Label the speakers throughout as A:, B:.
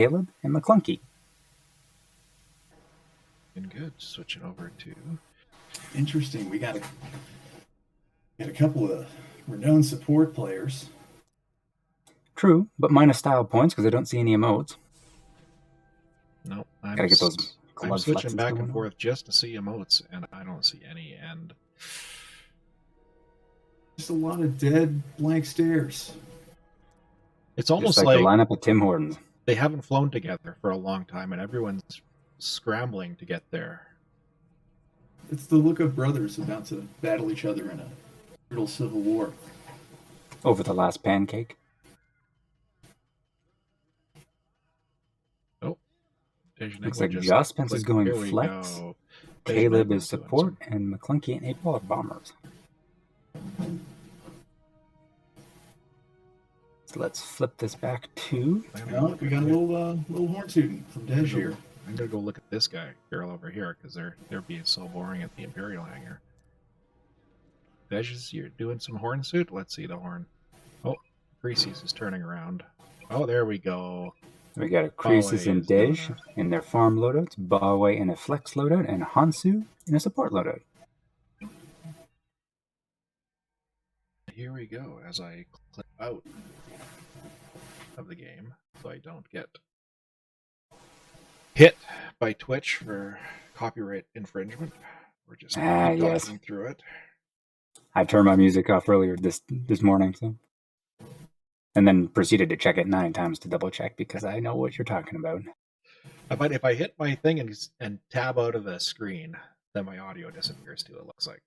A: Caleb, and McClunky.
B: And good. Switching over to...
C: Interesting. We got a couple of renowned support players.
A: True, but minus style points because I don't see any emotes.
B: No,
A: Gotta get those
B: I'm switching back and forth just to see emotes, and I don't see any. And
C: just a lot of dead blank stares.
B: It's almost
A: just like the lineup of Tim Hortons.
B: They haven't flown together for a long time, and everyone's scrambling to get there.
C: It's the look of brothers about to battle each other in a brutal civil war.
A: Over the last pancake.
B: Oh.
A: Looks like Joss Spence is going flex. Caleb is support, and McClunky and 8 Ball are bombers. So let's flip this back to...
C: Well, we got a little horn tooting from Dej here.
B: I'm going to go look at this girl over here, because they're being so boring at the Imperial hangar. Dej, you're doing some horn suit? Let's see the horn. Oh, Creases is turning around. Oh, there we go.
A: We got a Creases and Dej in their farm loadouts, Bawei in a flex loadout, and Hansu in a support loadout.
B: Here we go, as I click out of the game, so I don't get hit by Twitch for copyright infringement. We're just talking through it.
A: I turned my music off earlier this morning, so, and then proceeded to check it 9 times to double check because I know what you're talking about.
B: But if I hit my thing and tab out of the screen, then my audio disappears too. It looks like.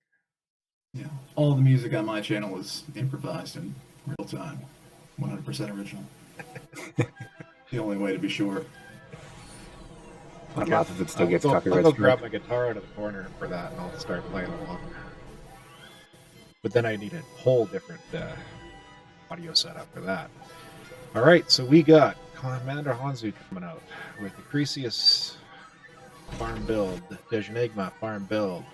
C: Yeah, all the music on my channel is improvised in real time, 100% original. The only way to be sure.
A: But half of it still gets copyright.
B: I'll go grab my guitar out of the corner for that, and I'll start playing along. But then I need a whole different audio setup for that. All right, so we got Commander Hansu coming out with the Cresius farm build, Dejanigma farm build.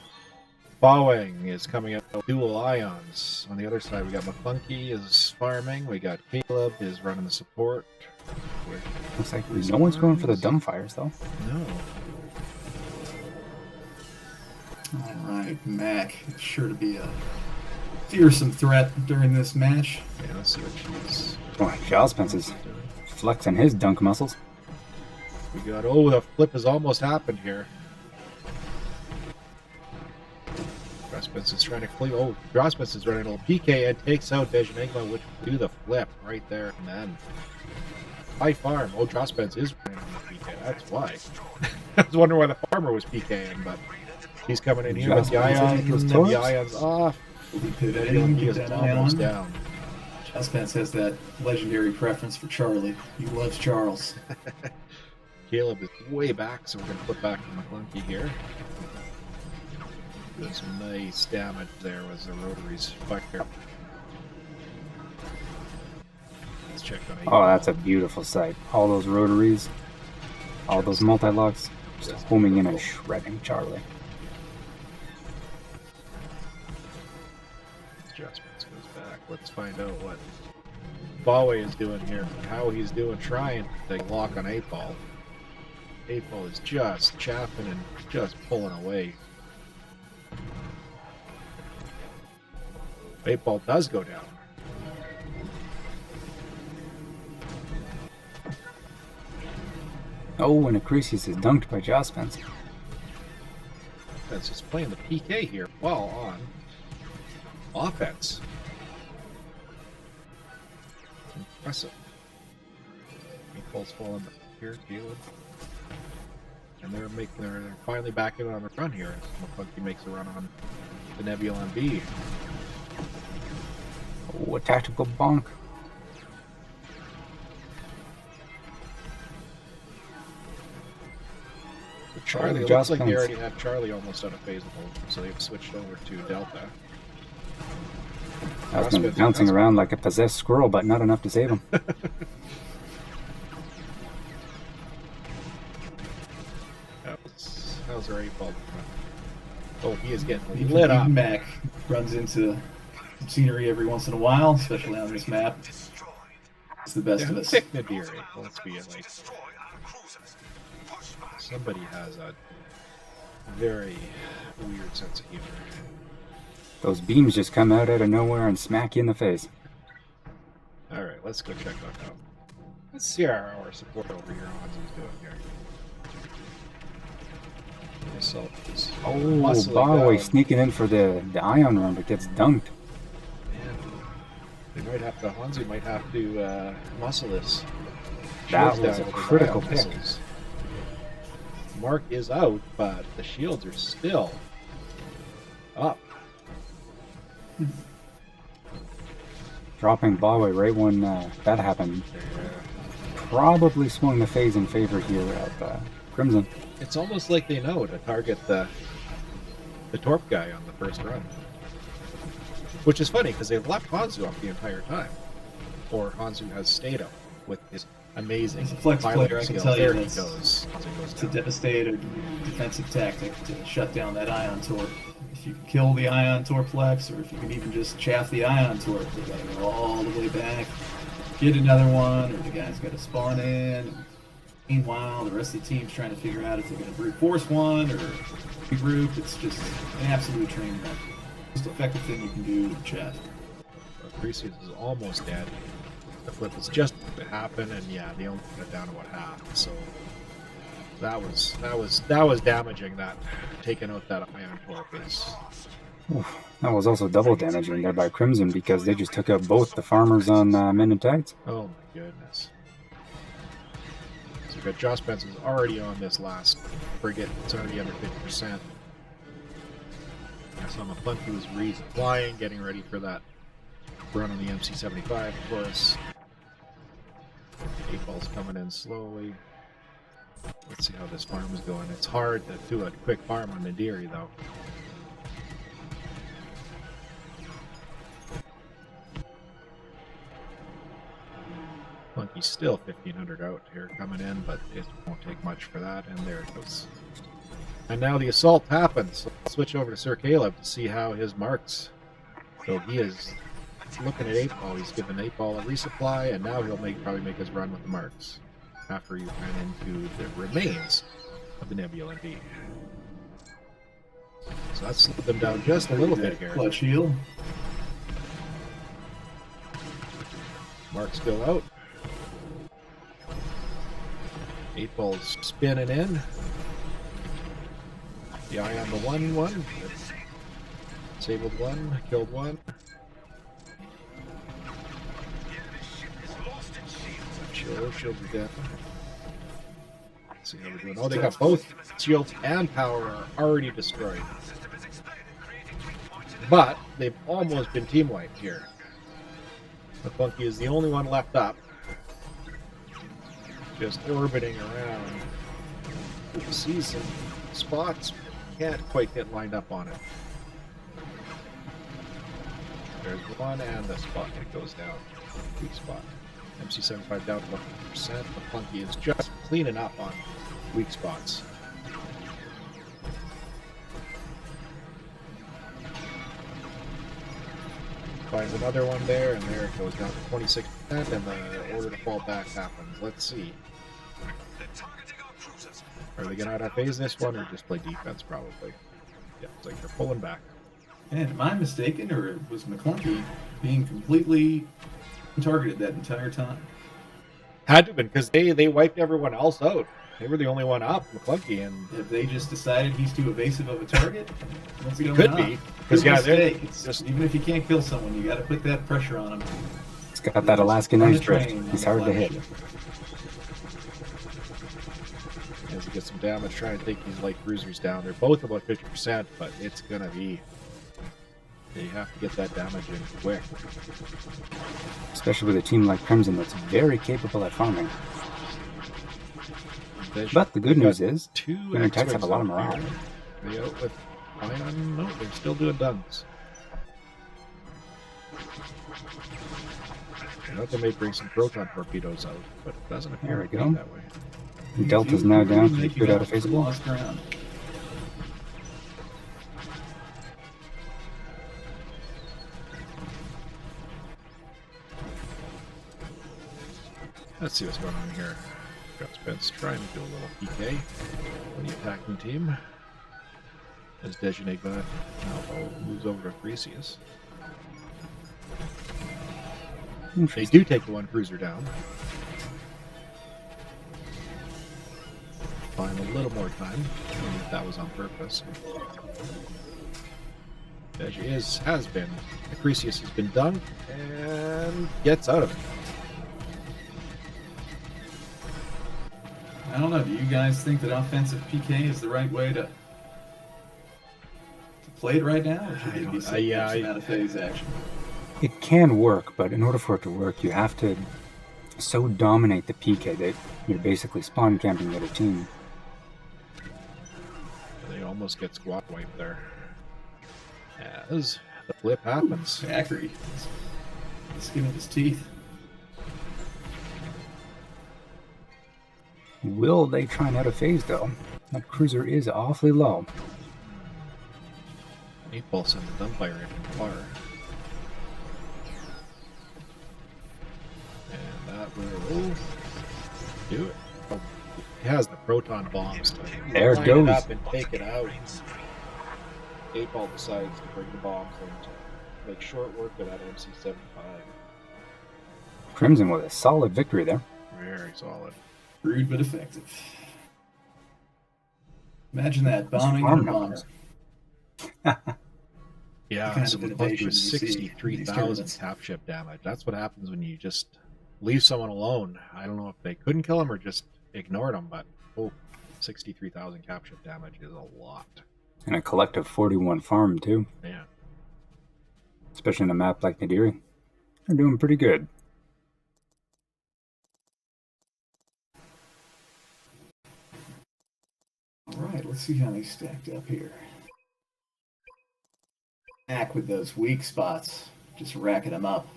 B: Bawang is coming out with dual ions. On the other side, we got McClunky is farming. We got Caleb is running the support.
A: Looks like no one's going for the dumbfires, though.
B: No.
C: All right, Mac is sure to be a fearsome threat during this match.
B: Yeah, let's see what she's...
A: Oh, Joss Spence is flexing his dunk muscles.
B: We got... Oh, the flip has almost happened here. Spence is trying to clear. Oh, Spence is running a little PK and takes out Dejanigma, which will do the flip right there and then. High farm. Oh, Spence is running on the PK. That's why. I was wondering why the farmer was PKing, but he's coming in here with the ions, and the ions off.
C: He is
B: almost down.
C: Spence has that legendary preference for Charlie. He loves Charles.
B: Caleb is way back, so we're going to flip back to McClunky here. Doing some nice damage there with the rotaries fire. Let's check on
A: Oh, that's a beautiful sight. All those rotaries, all those multi-locks, just homing in and shredding Charlie.
B: Adjustments goes back. Let's find out what Bawei is doing here, how he's doing, trying to lock on 8 Ball. 8 Ball is just chaffing and just pulling away. 8 Ball does go down.
A: Oh, and Acrisius is dunked by Joss Spence.
B: That's just playing the PK here while on offense. Impressive. 8 Ball's falling here, Caleb. And they're finally back in on the run here. McClunky makes a run on the Nebula and B.
A: Oh, a tactical bonk.
B: So Charlie, it looks like they already have Charlie almost out of phasable, so they've switched over to Delta.
A: That's been bouncing around like a possessed squirrel, but not enough to save him.
B: How's our 8 Ball? Oh, he is getting lit up.
C: Mac runs into some scenery every once in a while, especially on this map. It's the best of us.
B: Pick Nadiri. Let's be like. Somebody has a very weird sense of humor.
A: Those beams just come out of nowhere and smack you in the face.
B: Alright, let's go check that out. Let's see how our support over here Hanzo's doing here. Assault is
A: Oh,
B: muscling
A: Barway
B: down.
A: sneaking in for the ion run, but gets dunked.
B: Man, they might have to, Hanzo might have to muscle this.
A: That
B: Shields
A: was
B: down
A: a
B: with his
A: critical
B: ion
A: pick.
B: missiles. Mark is out, but the shields are still up.
A: Dropping Barway right when that happened. Probably swung the phase in favor here of Crimson.
B: It's almost like they know to target the Torp guy on the first run. Which is funny, because they've left Hanzo up the entire time. Or Hanzo has stayed up with his amazing
C: As a flex
B: piloting
C: player, I can
B: skills.
C: tell you
B: There he
C: that's-
B: goes. Hanzo goes
C: It's a
B: down.
C: devastated defensive tactic to shut down that ion torp. If you can kill the ion torplex, or if you can even just chaff the ion torp, they gotta go all the way back, get another one, or the guy's gotta spawn in. Meanwhile, the rest of the team's trying to figure out if they're gonna brute force one or regroup. It's just an absolute train wreck. Most effective thing you can do with chaff.
B: Precious is almost dead. The flip was just to happen, and yeah, they only got it down to about half. So that was damaging. That taking out that ion torp is.
A: Oof. That was also double damaging there by Crimson because they just took out both the farmers on Men and TIEts.
B: Oh my goodness. So we've got Josh Benson's already on this last frigate. It's already under 50%. I saw McClunky was resupplying, getting ready for that run on the MC-75, of course. 8-ball's coming in slowly. Let's see how this farm is going. It's hard to do a quick farm on Nadiri, though. Monkey's still 1,500 out here coming in, but it won't take much for that, and there it goes. And now the assault happens. So let's switch over to Sir Caleb to see how his marks. So he is looking at 8-ball. He's given 8-ball a resupply, and now he'll probably make his run with the marks after he ran into the remains of the Nebula D. So that slowed them down just a little bit here.
C: Clutch heal.
B: Mark's still out. 8-ball's spinning in. The eye on the 1-1. Disabled one, killed one. Shields are down. Let's see how we're doing. Oh, they got both shields and power are already destroyed. But they've almost been team wiped here. McClunky is the only one left up. Just orbiting around. Sees some spots, can't quite get lined up on it. There's one, and the spot that goes down. Weak spot. MC-75 down to 100%. McClunky is just cleaning up on weak spots. Finds another one there, and there it goes down to 26%, and the order to fall back happens. Let's see. Are they going to out-phase this one, or just play defense, probably? Yeah, it's like they're pulling back.
C: And am I mistaken, or was McClunky being completely targeted that entire time?
B: Had to have been, because they wiped everyone else out. They were the only one up, McClunky, and
C: Have they just decided he's too evasive of a target? What's going
B: could
C: on?
B: be. Because,
C: Good
B: yeah,
C: mistake. It's
B: just-
C: even if you can't kill someone, you got to put that pressure on him.
A: He's got that Alaskan
C: Run
A: ice
C: the
A: drift.
C: train on
A: He's
C: the
A: hard to hit.
C: flagship.
B: as he gets some damage, trying to take these light cruisers down. They're both about 50%, but it's going to be... You have to get that damage in quick.
A: Especially with a team like Crimson that's very capable at farming. But the good news is,
B: two
A: Men and TIEts have a lot of
B: X-Wings
A: morale.
B: out here. They out with ion? No, they're still doing duns. I know they may bring some proton torpedoes out, but it doesn't appear
A: There we
B: to be
A: go.
B: that way.
A: Delta's now down to
C: Make you
A: good out of
C: have
A: phaseable.
C: lost ground.
B: Let's see what's going on here. Got Spence trying to do a little PK on the attacking team. As Dejaneg now moves over to Theseus. They do take one cruiser down. Buying a little more time. I don't know if that was on purpose. Deja has been. Acrisius has been done and gets out of it.
C: I don't know. Do you guys think that offensive PK is the right way to play it right now, or should it be some out of phase action?
A: It can work, but in order for it to work, you have to so dominate the PK that you're basically spawn camping the other team.
B: They almost get squad wiped there. As the flip happens.
C: Zachary, the skin of his teeth.
A: Will they try and out of phase, though? That cruiser is awfully low.
B: 8-ball sends the gunfire in from far. And that will do it. Oh, it has the proton bombs to
A: there it
B: line
A: goes.
B: It up and take it out. 8-ball decides to bring the bombs in to make short work of that MC-75.
A: Crimson with a solid victory there.
B: Very solid.
C: Rude but effective. Imagine that, bombing on a bomber.
B: Yeah,
C: kind
B: so
C: of
B: we're close
C: innovation
B: to
C: you see in these
B: 63,000
C: tournaments.
B: cap ship damage. That's what happens when you just leave someone alone. I don't know if they couldn't kill him or just ignored him, but 63,000 cap ship damage is a lot.
A: And a collective 41 farm, too.
B: Yeah.
A: Especially in a map like Nadiri. They're doing pretty good.
C: Alright, let's see how they stacked up here. Back with those weak spots. Just racking them up.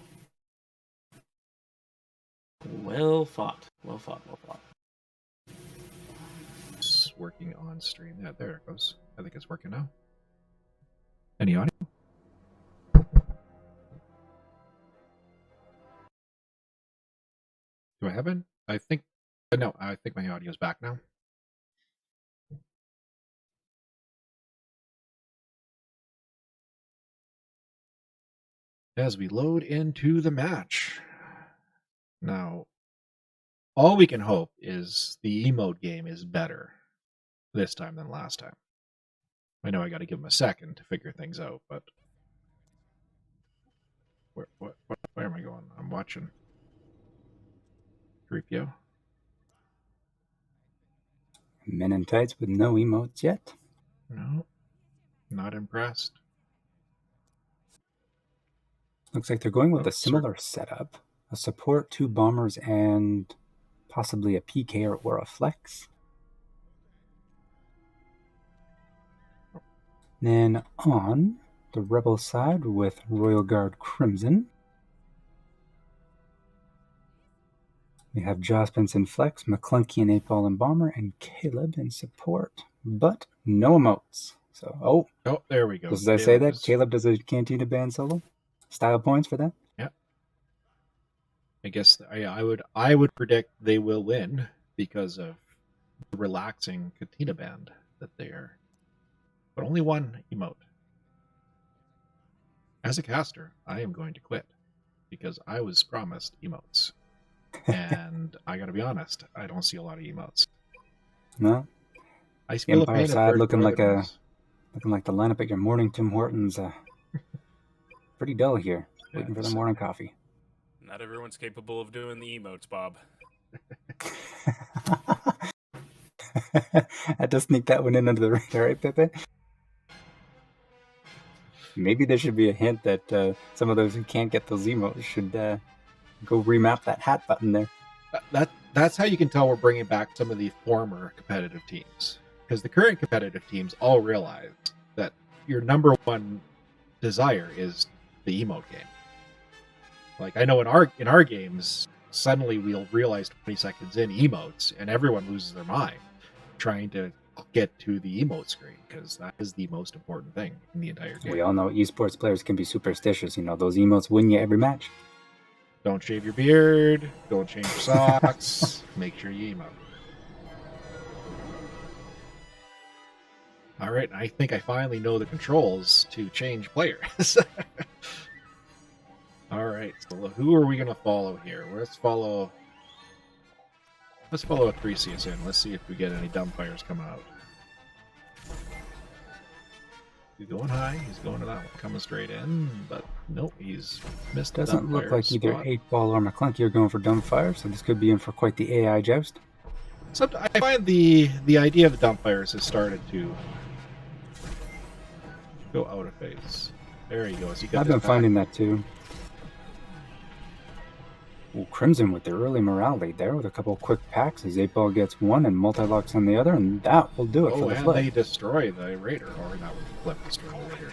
D: Well fought. Well fought. Well fought.
B: It's working on stream. Yeah, there it goes. I think it's working now. Any audio? Do I have it? I think... No, I think my audio's back now. As we load into the match. Now, all we can hope is the emote game is better this time than last time. I know I got to give them a second to figure things out, but where am I going? I'm watching 3PO.
A: Men in tights with no emotes yet.
B: No, not impressed.
A: Looks like they're going with a similar setup. A support, 2 bombers, and possibly a PK or a flex. Then on the Rebel side with Royal Guard Crimson, we have Jospins in flex, McClunky in 8-ball and bomber, and Caleb in support. But no emotes. So,
B: oh, there we go.
A: Did I say that? Caleb does a Cantina band solo? Style points for that?
B: Yeah. I guess I would predict they will win because of the relaxing Cantina band that they are. But only one emote. As a caster, I am going to quit because I was promised emotes. And I gotta be honest, I don't see a lot of emotes.
A: No?
B: I feel a
A: Empire
B: pain
A: side looking like
B: the
A: lineup at your morning Tim Hortons. Pretty dull here.
B: Yeah,
A: Waiting for the morning coffee.
E: Not everyone's capable of doing the emotes, Bob.
A: I had to sneak that one in under the radar, right, Pepe? Maybe there should be a hint that some of those who can't get those emotes should go remap that hat button there.
B: That's how you can tell we're bringing back some of the former competitive teams. Because the current competitive teams all realize that your number one desire is the emote game. Like, I know in our games, suddenly we'll realize 20 seconds in emotes, and everyone loses their mind trying to get to the emote screen, because that is the most important thing in the entire game.
A: We all know esports players can be superstitious. You know, those emotes win you every match.
B: Don't shave your beard, don't change your socks, make sure you emote. All right, I think I finally know the controls to change players. All right, so who are we going to follow here? Let's follow Atricius in. Let's see if we get any dumbfires coming out. He's going high. He's going to that one, coming straight in, but nope, he's missed.
A: Doesn't look
B: dumbfire
A: like either
B: spot.
A: 8-Ball or McClunky are going for dumbfire, so this could be in for quite the AI joust.
B: I find the idea of the dumbfires has started to go out of phase. There he goes. He got
A: I've
B: this
A: been
B: back.
A: finding that too. Ooh, Crimson with the early morale lead there with a couple quick packs as 8-Ball gets one and multi-locks on the other, and that will do it for the
B: and
A: flip.
B: they destroy the Raider, or not flip, destroy the Raider.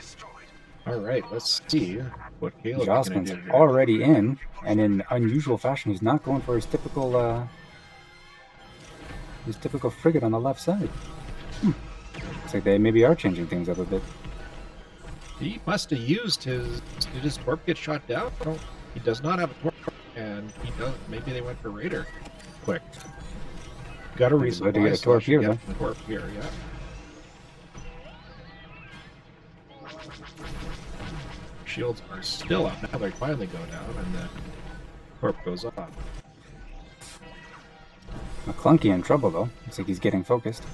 B: All right, let's see what Caleb can do
A: Jocelyn's
B: here.
A: already in, and in unusual fashion, he's not going for his typical frigate on the left side. Looks like they maybe are changing things up a bit.
B: He must have used his. Did his torp get shot down? No, he does not have a torp, and he does. Maybe they went for Raider. Quick, got a reason
A: about to
B: why
A: get a
B: so I
A: torp
B: should
A: here,
B: get
A: though.
B: the torp here, yeah. Shields are still up. Now they finally go down, and the torp goes up.
A: McClunky in trouble though. Looks like he's getting focused.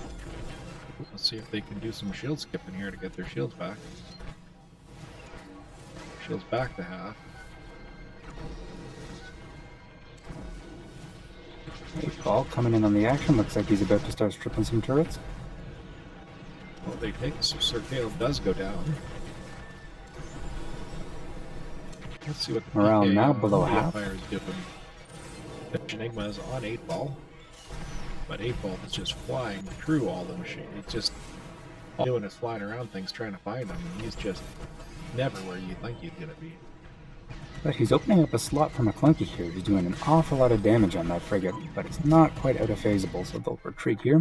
B: Let's see if they can do some shield skipping here to get their shields back. Shields back to half.
A: 8-Ball coming in on the action. Looks like he's about to start stripping some turrets.
B: Well, they take so Sir Caleb does go down. Let's see what the
A: Morale
B: PK
A: now
B: on
A: below
B: the
A: half.
B: Empire is doing. The Enigma is on 8-Ball, but 8-Ball is just flying through all the machines. It's just all doing is flying around things trying to find them, and he's just never where you think he's gonna be.
A: But he's opening up a slot for McClunky here. He's doing an awful lot of damage on that frigate, but it's not quite out of phaseable, so they'll retreat here.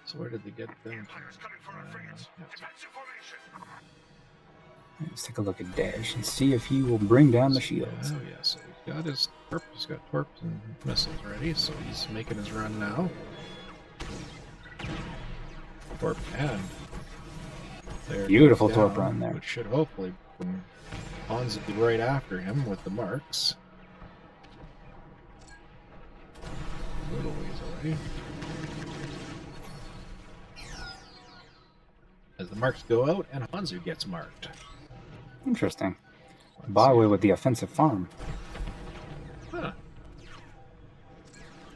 B: So where did they get them?
A: Let's take a look at Dash and see if he will bring down the shields.
B: Oh yeah, so he's got his torp. He's got torps and missiles ready, so he's making his run now. Torp and there
A: Beautiful
B: goes
A: torp
B: down,
A: run there.
B: which should hopefully bring Hansa right after him with the marks. A little ways away. As the marks go out, and Hanzu gets marked.
A: Interesting.
B: Let's
A: Byway
B: see.
A: with the offensive farm.
B: Huh,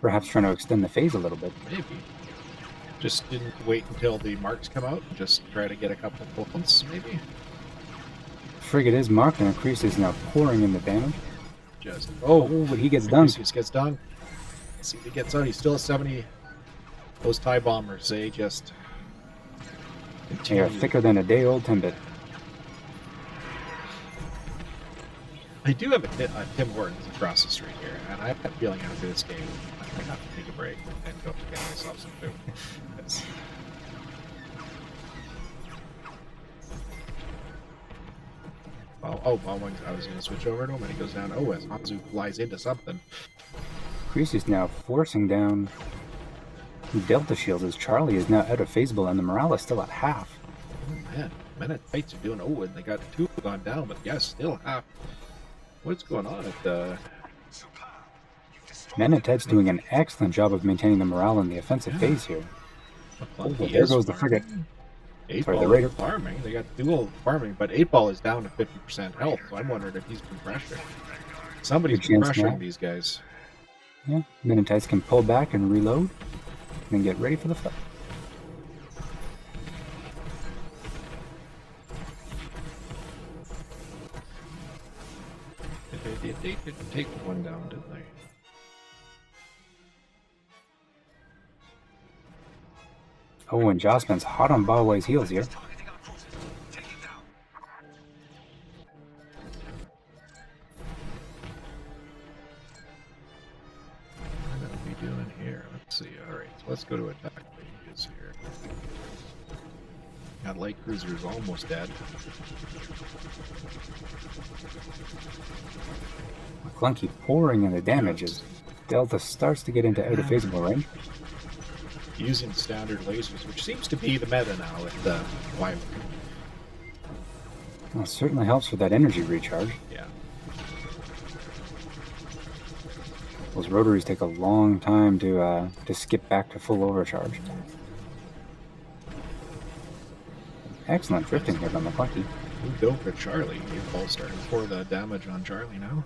A: Perhaps trying to extend the phase a little bit.
B: maybe. Just didn't wait until the marks come out, just try to get a couple points, maybe.
A: Frigate is marked and Increase is now pouring in the damage.
B: Just
A: Oh, but he gets done.
B: He gets done. Let's see if he gets out. He's still at 70. Those TIE bombers, they just
A: They are
B: continue.
A: thicker than a day-old Timbit.
B: I do have a Tim Hortons across the street here, and I have a feeling after this game, I have to take a break and go get myself some food. It's- Oh, I was going to switch over to him, and he goes down. Oh, as Hanzu flies into something.
A: Increase is now forcing down Delta shields as Charlie is now out of phaseable and the morale is still at half.
B: Oh, man. Men at Tights are doing. Oh, and they got two gone down, but yes, still half. What's going on at the.
A: Men at Ted's doing an excellent job of maintaining the morale in the offensive phase here. Oh,
B: He
A: there
B: is
A: goes the
B: farming.
A: frigate.
B: 8
A: Sorry,
B: Ball
A: the Raider.
B: is farming. They got dual farming, but 8 Ball is down to 50% health, so I'm wondering if he's been pressured. Somebody's
A: Good
B: been
A: chance
B: pressuring
A: now.
B: these guys.
A: Yeah, Men at Ted's can pull back and reload, and then get ready for the flip.
B: They didn't take one down, didn't they?
A: Oh, and Jocelyn's hot on Byway's heels here.
B: What are we doing here? Let's see. Alright, so let's go to attack ranges here. Got light cruisers almost dead.
A: McClunky pouring in the damage as Delta starts to get into out of phaseable range.
B: using standard lasers, which seems to be the meta now with the Y.
A: Well, it certainly helps with that energy recharge.
B: Yeah.
A: Those rotaries take a long time to skip back to full overcharge. Excellent drifting here by McClunkey.
B: Moved over to Charlie. Ball starting to pour the damage on Charlie now.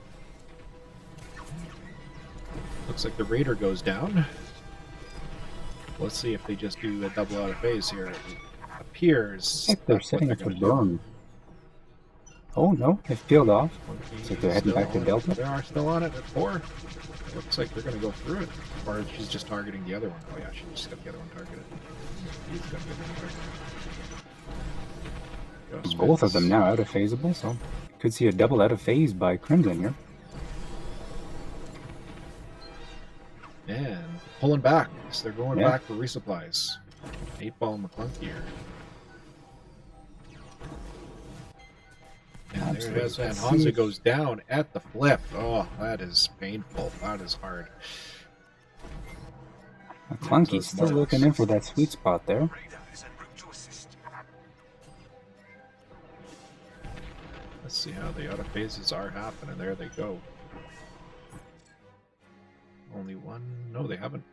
B: Looks like the Raider goes down. Let's see if they just do a double out of phase here. It appears
A: I think they're
B: that's what
A: setting up
B: gonna
A: a
B: do.
A: burn. Oh no, they've peeled off.
B: Monkey
A: Looks like they're heading
B: still
A: back to
B: on it.
A: Delta.
B: They are still on it at 4. It looks like they're going to go through it. Or she's just targeting the other one. Oh yeah, she just got the other one targeted. He's got the other one targeted. Ghost
A: Both of
B: Fizz.
A: them now out of phaseable, so could see a double out of phase by Crimson here.
B: And pulling back. So they're going
A: Yeah.
B: back for resupplies. 8-ball and McClunky here. And there it is. And Hansa goes down at the flip. Oh, that is painful. That is hard.
A: McClunky's still looking in for that sweet spot there.
B: Let's see how the out of phases are happening. There they go. Only one. No, they haven't.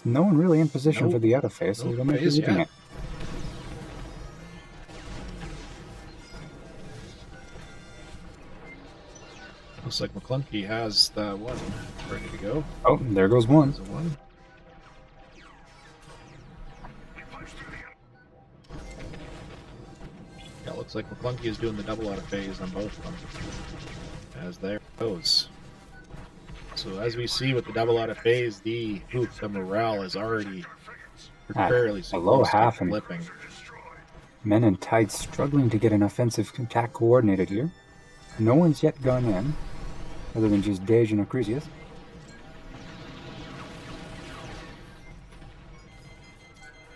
A: No one really in position
B: No-
A: for the out of phase, so
B: no
A: they might be
B: phase
A: leaving
B: yet.
A: it.
B: Looks like McClunky has the one ready to go.
A: Oh, there goes one.
B: There's a one. Yeah, looks like McClunky is doing the double out of phase on both of them. As there it goes. So as we see with the double out of phase, the morale is already fairly
A: below
B: close to
A: half and-
B: flipping.
A: Men in tights struggling to get an offensive attack coordinated here. No one's yet gone in, other than just Dej and Acrisius.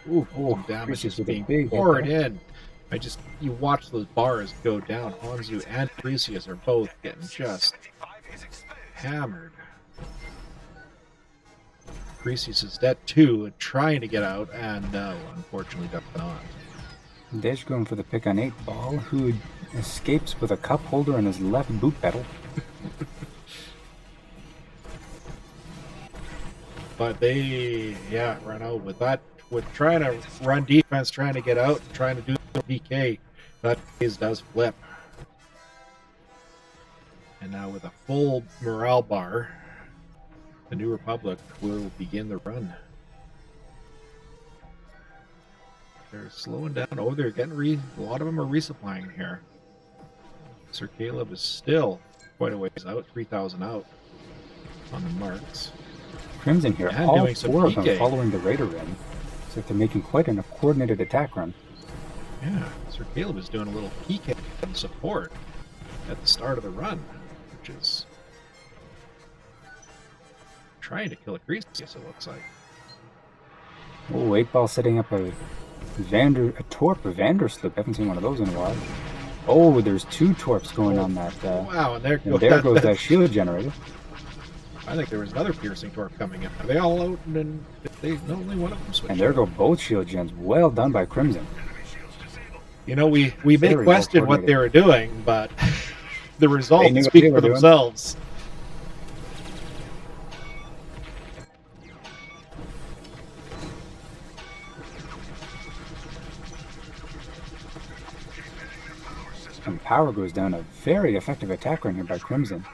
B: Ooh,
A: Oh,
B: some damage
A: Acrisius
B: is
A: with a
B: being
A: big hit
B: poured
A: there.
B: in. You watch those bars go down. Hanzu and Acrisius are both getting just hammered. Acrisius is dead too, and trying to get out, and no, unfortunately does not.
A: Dej going for the pick on 8-ball, who escapes with a cup holder in his left boot pedal.
B: But they, run out with that. With trying to run defense, trying to get out, trying to do the PK, that phase does flip. And now with a full morale bar, the New Republic will begin the run. They're slowing down. Oh, they're getting a lot of them are resupplying here. Sir Caleb is still quite a ways out, 3,000 out on the marks.
A: Crimson here,
B: And
A: all
B: doing some
A: 4 of them
B: PK.
A: following the Raider in. So they're making quite a coordinated attack run.
B: Yeah, Sir Caleb is doing a little PK and support at the start of the run, which is trying to kill Acrisius, it looks like.
A: Oh, 8-ball setting up a Torp or Vandersloop. Haven't seen one of those in a while. Oh, there's 2 Torps going on that.
B: Wow, and there
A: And there goes that shield generator.
B: I think there was another piercing torp coming in. Are they all out? And then only one of them switched.
A: And there
B: out.
A: go both shield gens. Well done by Crimson.
B: You know, we may
A: Very
B: question
A: well
B: what they were doing, but the
A: They
B: results
A: knew what
B: speak
A: they
B: for
A: were doing.
B: themselves.
A: And power goes down. A very effective attack run here by Crimson.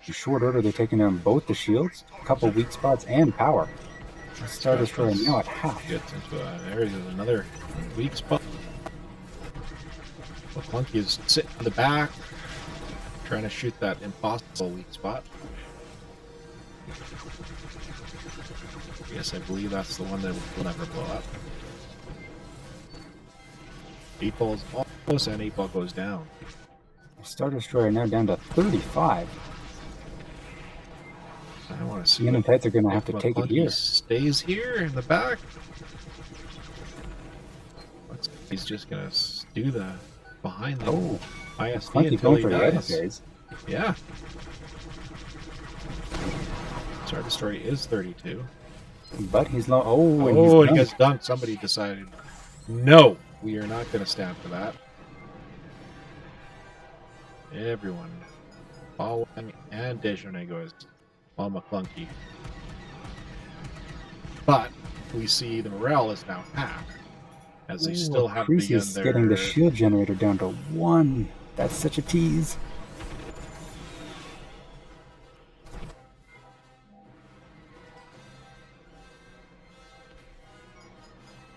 A: In short order, they're taking down both the shields, a couple weak spots, and power. Star Destroyer now at half.
B: Gets into there's another weak spot. McClunky is sitting in the back, trying to shoot that impossible weak spot. Yes, I believe that's the one that will never blow up. 8-ball's almost, and 8-ball goes down.
A: Star Destroyer now down to 35.
B: I want to see
A: Men in
B: if
A: tights are going to have to take it
B: McClunky
A: here.
B: stays here in the back. He's just going to do the behind the
A: Oh,
B: ISD
A: Clunky
B: until
A: going
B: he
A: for the other
B: dies.
A: phase.
B: Yeah. Star Destroyer is 32.
A: But he's low. Oh, and
B: Oh,
A: he's
B: he
A: done.
B: gets dunked. Somebody decided, no, we are not going to stand for that. Everyone following, and Dejanay goes on McClunky. But we see the morale is now half, as they still haven't begun
A: Creasy's getting the
B: their...
A: shield generator down to 1. That's such a tease.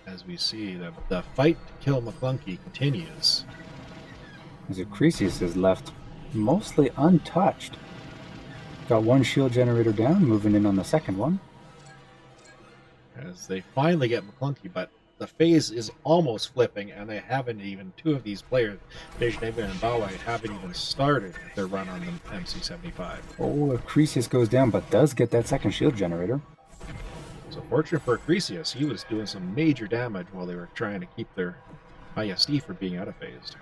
B: As we see, the fight to kill McClunky continues.
A: As Acrisius is left mostly untouched. Got 1 shield generator down, moving in on the second one.
B: As they finally get McClunky, but the phase is almost flipping, and they haven't even... 2 of these players, Dejanay and Bawai, haven't even started their run on the MC-75.
A: Oh, Acrisius goes down, but does get that second shield generator.
B: So fortunate for Acrisius, he was doing some major damage while they were trying to keep their ISD from being out of phase.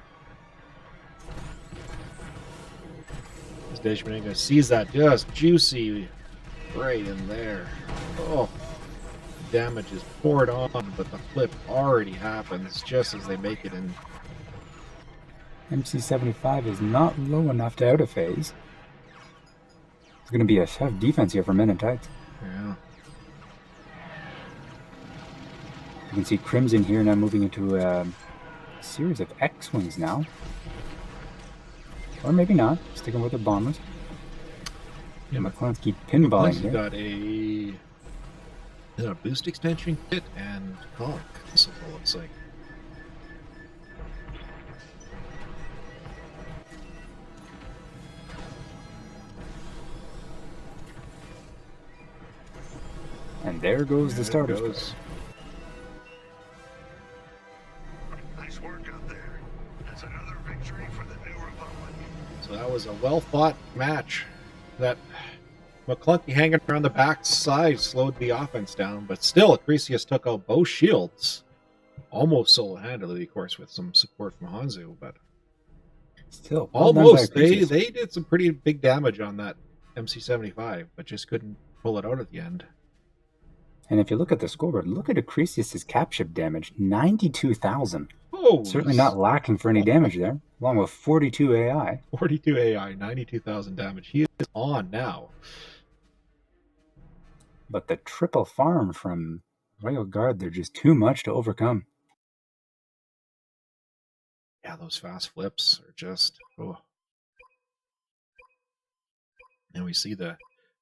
B: As Dejanay sees that just juicy right in there. Oh, damage is poured on, but the flip already happens just as they make it in.
A: MC-75 is not low enough to out of phase. It's going to be a tough defense here for Men in Tights.
B: Yeah.
A: You can see Crimson here now moving into a series of X-Wings now. Or maybe not, sticking with the bombers.
B: Yeah,
A: McClunky pinballing
B: McClunky
A: here.
B: got a boost extension kit and conch. This is what it looks like.
A: And there goes the Star Destroyer.
F: Nice work out there. That's another victory for the New Republic.
B: So that was a well-fought match. That McClunky hanging around the back side slowed the offense down, but still, Acrisius took out both shields. Almost solo-handedly, of course, with some support from Hanzu, but
A: Still, well done by
B: almost.
A: Acrisius.
B: They did some pretty big damage on that MC-75, but just couldn't pull it out at the end.
A: And if you look at the scoreboard, look at Acrisius' capship damage, 92,000.
B: Oh,
A: Certainly not lacking for any damage there, along with 42 AI.
B: 42 AI, 92,000 damage. He is on now.
A: But the triple farm from Royal Guard, they're just too much to overcome.
B: Yeah, those fast flips are just... Oh. And we see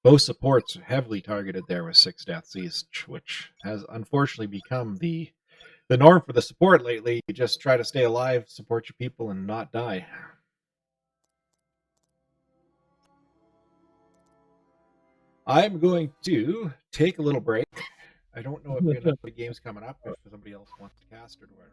B: both supports heavily targeted there with 6 deaths each, which has unfortunately become the norm for the support lately. You just try to stay alive, support your people, and not die. I'm going to take a little break. I don't know if we have any games coming up, if somebody else wants to cast or whatever.